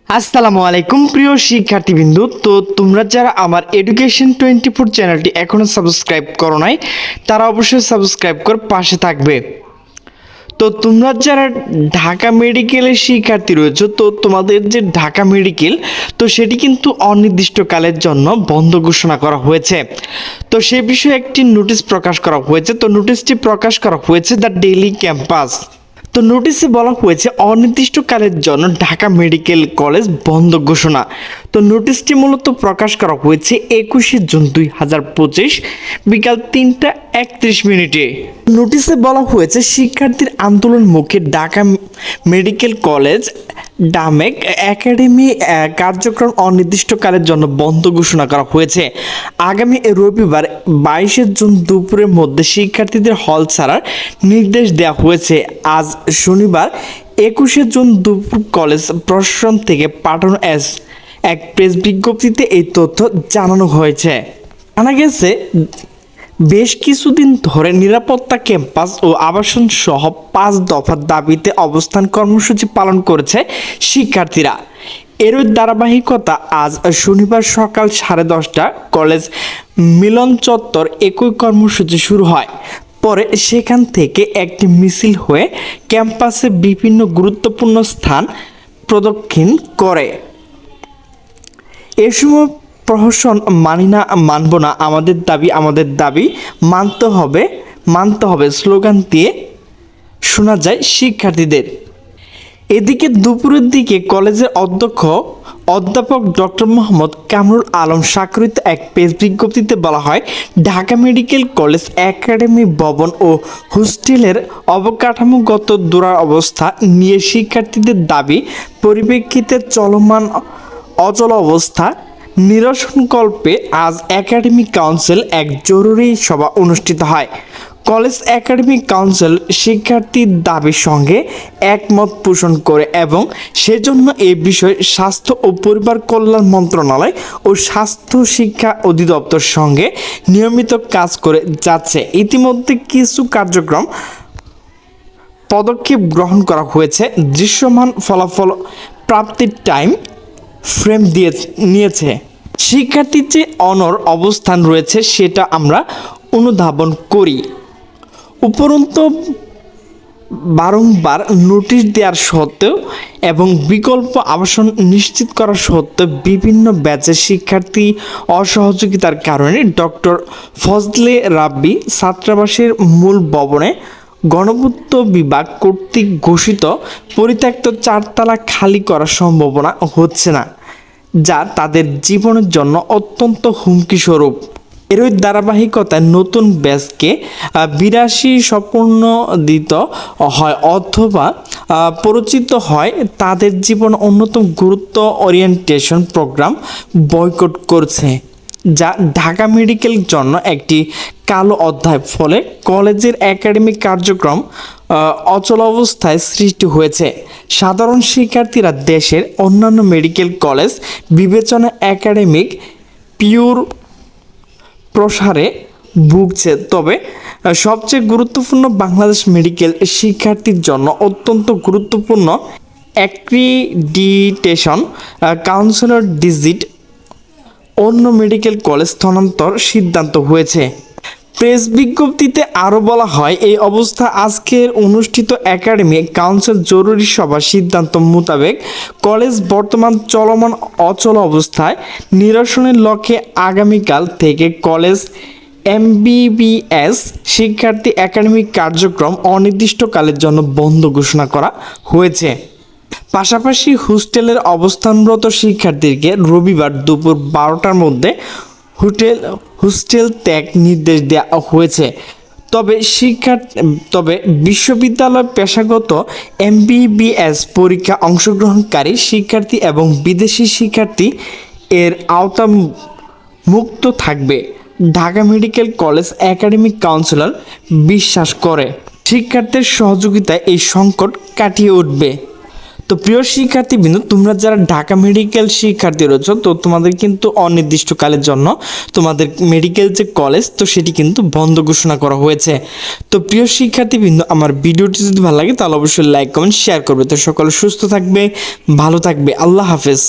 আসসালামু আলাইকুম প্রিয় শিক্ষার্থীবৃন্দ। তো তোমরা যারা আমার এডুকেশন 24 চ্যানেলটি এখনও সাবস্ক্রাইব করো নাই, তারা অবশ্যই সাবস্ক্রাইব করে পাশে থাকবে। তো তোমরা যারা ঢাকা মেডিকেলের শিক্ষার্থী রয়েছে, তো তোমাদের যে ঢাকা মেডিকেল, তো সেটি কিন্তু অনির্দিষ্টকালের জন্য বন্ধ ঘোষণা করা হয়েছে। তো সে বিষয়ে একটি নোটিশ প্রকাশ করা হয়েছে। তো নোটিশটি প্রকাশ করা হয়েছে দ্য ডেইলি ক্যাম্পাস। তো নোটিশে বলা হয়েছে অনির্দিষ্টকালের জন্য ঢাকা মেডিকেল কলেজ বন্ধ ঘোষণা। তো নোটিশটি মূলত প্রকাশ করা হয়েছে 21শে জুন 2025 বিকাল 3:31। নোটিশে বলা হয়েছে শিক্ষার্থীর আন্দোলন মুখে ঢাকা মেডিকেল কলেজ ডামেক একাডেমি কার্যক্রম অনির্দিষ্টকালের জন্য বন্ধ ঘোষণা করা হয়েছে। আগামী রবিবার 22শে জুন দুপুরের মধ্যে শিক্ষার্থীদের হল ছাড়ার নির্দেশ দেওয়া হয়েছে। আজ শনিবার 21শে জুন দুপুর কলেজ প্রশাসন থেকে পাঠানো এক প্রেস বিজ্ঞপ্তিতে এই তথ্য জানানো হয়েছে। জানা গেছে বেশ কিছুদিন ধরে নিরাপত্তা, ক্যাম্পাস ও আবাসন সহ 5 দফার দাবিতে অবস্থান কর্মসূচি পালন করেছে শিক্ষার্থীরা। এরই ধারাবাহিকতা আজ শনিবার সকাল 10:30 কলেজ মিলন চত্বর একই কর্মসূচি শুরু হয়। পরে সেখান থেকে একটি মিছিল হয়ে ক্যাম্পাসে বিভিন্ন গুরুত্বপূর্ণ স্থান প্রদক্ষিণ করে। এ সময় প্রহসন মানি না, মানব না, আমাদের দাবি মানতে হবে স্লোগান দিয়ে শোনা যায় শিক্ষার্থীদের। এদিকে দুপুরের দিকে কলেজের অধ্যাপক ডক্টর মোহাম্মদ কামরুল আলম স্বাক্ষরিত এক প্রেস বিজ্ঞপ্তিতে বলা হয়, ঢাকা মেডিকেল কলেজ একাডেমি ভবন ও হোস্টেলের অবকাঠামোগত দুরবস্থা নিয়ে শিক্ষার্থীদের দাবি পরিপ্রেক্ষিতে চলমান অচল অবস্থা নিরসনকল্পে আজ একাডেমিক কাউন্সিল এক জরুরি সভা অনুষ্ঠিত হয়। কলেজ একাডেমিক কাউন্সিল শিক্ষার্থীর দাবির সঙ্গে একমত পোষণ করে এবং সেজন্য এ বিষয়ে স্বাস্থ্য ও পরিবার কল্যাণ মন্ত্রণালয় ও স্বাস্থ্য শিক্ষা অধিদপ্তর সঙ্গে নিয়মিত কাজ করে যাচ্ছে। ইতিমধ্যে কিছু কার্যক্রম পদক্ষেপ গ্রহণ করা হয়েছে, দৃশ্যমান ফলাফল প্রাপ্তির টাইম ফ্রেম নিয়েছে। শিক্ষার্থীর যে অবস্থান রয়েছে সেটা আমরা অনুধাবন করি। উপরন্তু বারংবার নোটিশ দেওয়ার সত্ত্বেও এবং বিকল্প আবাসন নিশ্চিত করা সত্ত্বেও বিভিন্ন ব্যাচের শিক্ষার্থী অসহযোগিতার কারণে ডক্টর ফজলে রাব্বি ছাত্রাবাসের মূল ভবনে গণপূর্ত বিভাগ কর্তৃক ঘোষিত পরিত্যক্ত 4 তলা খালি করার সম্ভাবনা হচ্ছে না, যা তাদের জীবনের জন্য অত্যন্ত হুমকি স্বরূপ। এরই ধারাবাহিকতায় নতুন ব্যাচকে 82 সম্পূর্ণ দিতে হয় অথবা পরিচিত হয় তাদের জীবন অন্যতম গুরুত্ব ওরিয়েন্টেশন প্রোগ্রাম বয়কট করছে, যা ঢাকা মেডিকেল জন্য একটি কালো অধ্যায়। ফলে কলেজের একাডেমিক কার্যক্রম অচল অবস্থায় সৃষ্টি হয়েছে। সাধারণ শিক্ষার্থীরা দেশের অন্যান্য মেডিকেল কলেজ বিবেচনা একাডেমিক পিওর প্রসারে ভুগছে, তবে সবচেয়ে গুরুত্বপূর্ণ বাংলাদেশ মেডিকেল শিক্ষার্থীর জন্য অত্যন্ত গুরুত্বপূর্ণ অ্যাক্রিডিটেশন কাউন্সিলর ডিজিট অন্য মেডিকেল কলেজ স্থানান্তর সিদ্ধান্ত হয়েছে। প্রেস বিজ্ঞপ্তিতে আরও বলা হয়, এই অবস্থা আজকের অনুষ্ঠিত একাডেমি কাউন্সিল জরুরি সভা সিদ্ধান্ত মোতাবেক কলেজ বর্তমান চলমান অচল অবস্থায় নিরসনের লক্ষ্যে আগামীকাল থেকে কলেজ এমবিবিএস শিক্ষার্থী একাডেমিক কার্যক্রম অনির্দিষ্টকালের জন্য বন্ধ ঘোষণা করা হয়েছে। পাশাপাশি হোস্টেলের অবস্থানরত শিক্ষার্থীকে রবিবার দুপুর 12টার মধ্যে হোস্টেল ত্যাগ নির্দেশ দেওয়া হয়েছে। তবে বিশ্ববিদ্যালয় পেশাগত এমবিবিএস পরীক্ষা অংশগ্রহণকারী শিক্ষার্থী এবং বিদেশি শিক্ষার্থী এর আওতা মুক্ত থাকবে। Dhaka medical college academic councillor বিশ্বাস করে শিক্ষার্থীর সহযোগিতায় এই সংকট কাটিয়ে উঠবে। তো প্রিয় শিক্ষার্থীবৃন্দ, তোমরা যারা ঢাকা মেডিকেল শিক্ষার্থী রয়েছ, তো তোমাদের কিন্তু অনির্দিষ্টকালের জন্য তোমাদের মেডিকেল যে কলেজ, তো সেটি কিন্তু বন্ধ ঘোষণা করা হয়েছে। তো প্রিয় শিক্ষার্থীবৃন্দ, আমার ভিডিওটি যদি ভালো লাগে তাহলে অবশ্যই লাইক কমেন্ট শেয়ার করবে। তো সকলে সুস্থ থাকবে, ভালো থাকবে, আল্লাহ হাফেজ।